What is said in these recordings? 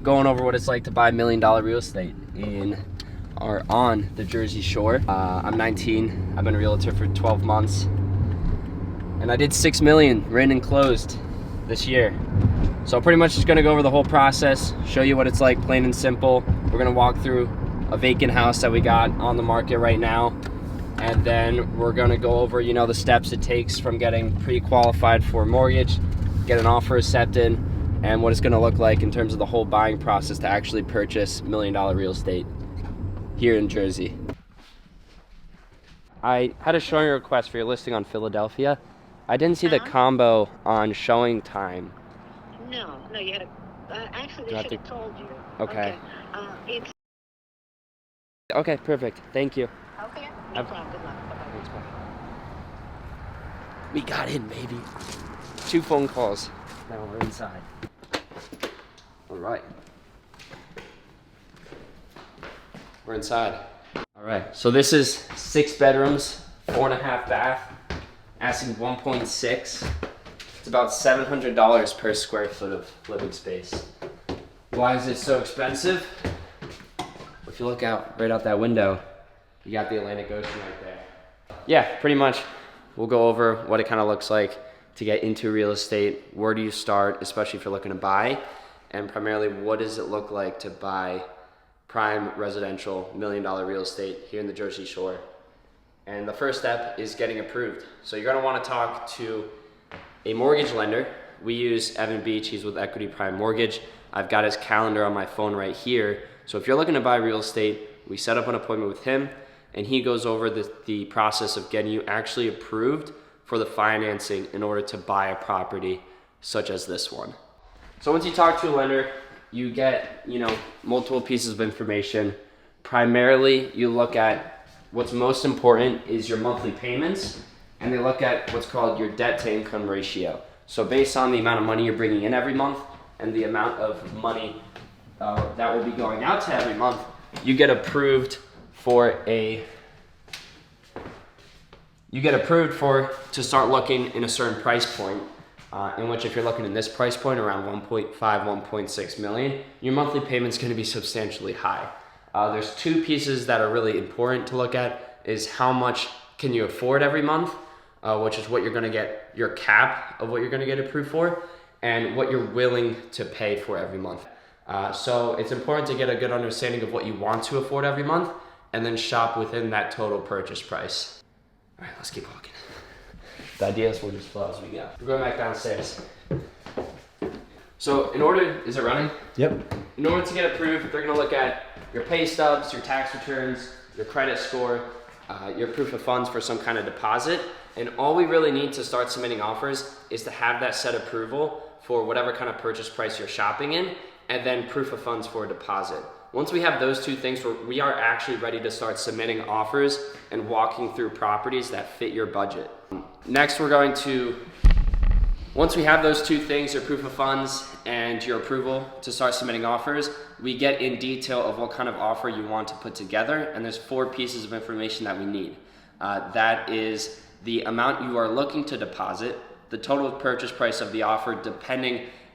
Going over what it's like to buy $1 million real estate on the Jersey Shore. I'm 19. I've been a realtor for 12 months, and I did $6 million written and closed this year. So pretty much just gonna go over the whole process, show you what it's like, plain and simple. We're gonna walk through a vacant house that we got on the market right now, and then we're gonna go over, the steps it takes from getting pre-qualified for a mortgage, get an offer accepted, and what it's gonna look like in terms of the whole buying process to actually purchase $1 million real estate here in Jersey. I had a showing request for your listing on Philadelphia. I didn't see the combo on showing time. No, you had actually they should have told you. Okay. It's Okay, perfect. Thank you. okay. No problem. Good luck. Bye-bye. Thanks, bye. We got in, baby. 2 phone calls. Now we're inside. All right. We're inside. All right. So this is 6 bedrooms, 4.5 bath, asking 1.6. It's about $700 per square foot of living space. Why is it so expensive? If you look out right out that window, you got the Atlantic Ocean right there. Yeah, pretty much. We'll go over what it kind of looks like to get into real estate. Where do you start, especially if you're looking to buy? And primarily, what does it look like to buy prime residential $1 million real estate here in the Jersey Shore? And the first step is getting approved. So you're gonna wanna talk to a mortgage lender. We use Evan Beach, he's with Equity Prime Mortgage. I've got his calendar on my phone right here. So if you're looking to buy real estate, we set up an appointment with him, and he goes over the process of getting you actually approved for the financing in order to buy a property such as this one. So once you talk to a lender, you get, multiple pieces of information. Primarily, you look at what's most important is your monthly payments, and they look at what's called your debt to income ratio. So based on the amount of money you're bringing in every month and the amount of money that will be going out to every month, you get approved to start looking in a certain price point, in which if you're looking in this price point around 1.5, 1.6 million, your monthly payment's gonna be substantially high. There's 2 pieces that are really important to look at, is how much can you afford every month, which is what you're gonna get, your cap of what you're gonna get approved for, and what you're willing to pay for every month. So it's important to get a good understanding of what you want to afford every month, and then shop within that total purchase price. All right, let's keep walking. The idea is we'll just flow as we go. We're going back downstairs. So is it running? Yep. In order to get approved, they're gonna look at your pay stubs, your tax returns, your credit score, your proof of funds for some kind of deposit. And all we really need to start submitting offers is to have that set approval for whatever kind of purchase price you're shopping in, and then proof of funds for a deposit. Once we have those 2 things, we are actually ready to start submitting offers and walking through properties that fit your budget. Next, once we have those 2 things, your proof of funds and your approval to start submitting offers, we get in detail of what kind of offer you want to put together, and there's 4 pieces of information that we need. That is the amount you are looking to deposit, the total purchase price of the offer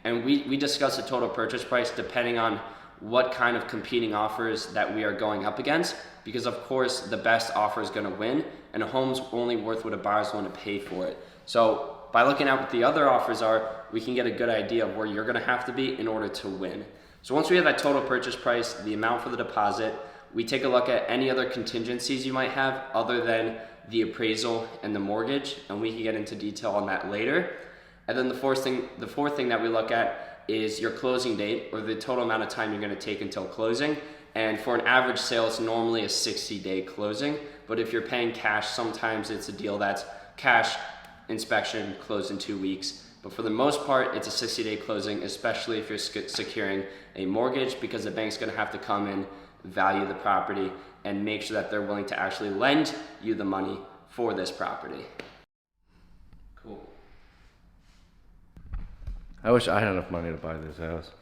and we discuss the total purchase price depending on what kind of competing offers that we are going up against, because of course the best offer is going to win, and a home's only worth what a buyer's willing to pay for it. So by looking at what the other offers are, we can get a good idea of where you're going to have to be in order to win. So once we have that total purchase price, the amount for the deposit, we take a look at any other contingencies you might have other than the appraisal and the mortgage, and we can get into detail on that later. And then the fourth thing that we look at is your closing date, or the total amount of time you're going to take until closing. And for an average sale, it's normally a 60-day closing. But if you're paying cash, sometimes it's a deal that's cash, inspection, close in 2 weeks. But for the most part, it's a 60-day closing, especially if you're securing a mortgage, because the bank's going to have to come in, value the property, and make sure that they're willing to actually lend you the money for this property. Cool. I wish I had enough money to buy this house.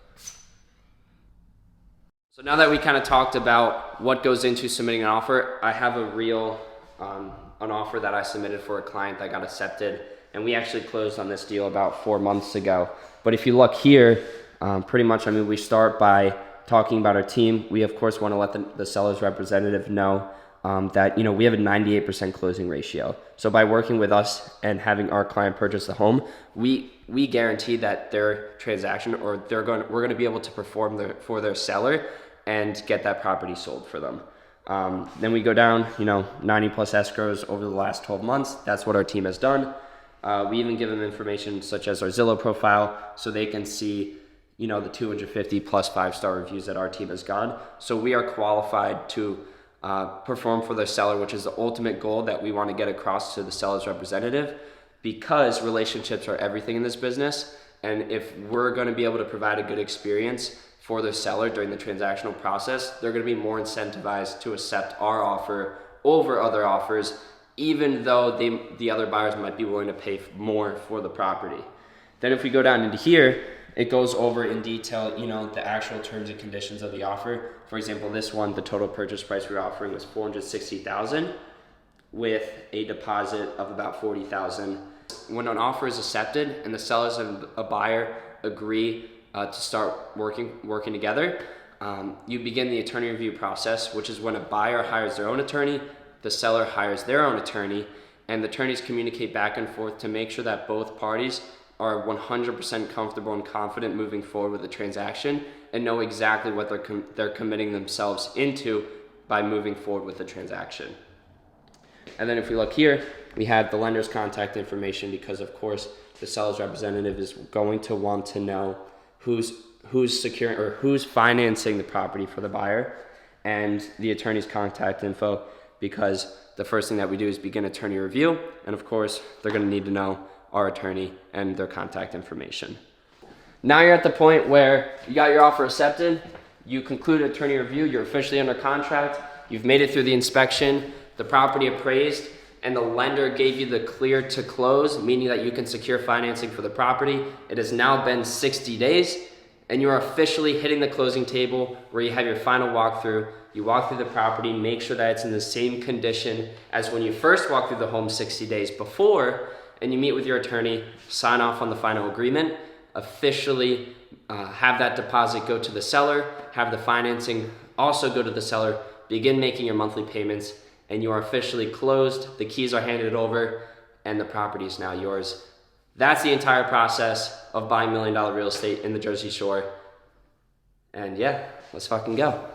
So now that we kind of talked about what goes into submitting an offer, I have a real an offer that I submitted for a client that got accepted, and we actually closed on this deal about 4 months ago. But if you look here, Pretty much, I mean, we start by talking about our team. We, of course, want to let the seller's representative know that, you know, we have a 98% closing ratio. So by working with us and having our client purchase the home, we guarantee that their transaction, or we're going to be able to perform for their seller and get that property sold for them. Then we go down, you know, 90 plus escrows over the last 12 months. That's what our team has done. We even give them information such as our Zillow profile so they can see, you know, the 250 plus 5-star reviews that our team has gone. So we are qualified to perform for the seller, which is the ultimate goal that we want to get across to the seller's representative, because relationships are everything in this business. And if we're going to be able to provide a good experience for the seller during the transactional process, they're going to be more incentivized to accept our offer over other offers, even though the other buyers might be willing to pay more for the property. Then if we go down into here, it goes over in detail, you know, the actual terms and conditions of the offer. For example, this one, the total purchase price we were offering was $460,000 with a deposit of about $40,000. When an offer is accepted and the sellers and a buyer agree to start working together, you begin the attorney review process, which is when a buyer hires their own attorney, the seller hires their own attorney, and the attorneys communicate back and forth to make sure that both parties are 100% comfortable and confident moving forward with the transaction and know exactly what they're committing themselves into by moving forward with the transaction. And then if we look here, we have the lender's contact information, because of course the seller's representative is going to want to know who's securing or who's financing the property for the buyer, and the attorney's contact info, because the first thing that we do is begin attorney review, and of course they're going to need to know our attorney and their contact information. Now you're at the point where you got your offer accepted, you conclude attorney review, you're officially under contract, you've made it through the inspection, the property appraised, and the lender gave you the clear to close, meaning that you can secure financing for the property. It has now been 60 days, and you are officially hitting the closing table where you have your final walkthrough. You walk through the property, make sure that it's in the same condition as when you first walked through the home 60 days before, and you meet with your attorney, sign off on the final agreement, officially have that deposit go to the seller, have the financing also go to the seller, begin making your monthly payments, and you are officially closed. The keys are handed over, and the property is now yours. That's the entire process of buying $1 million real estate in the Jersey Shore. And yeah, let's fucking go.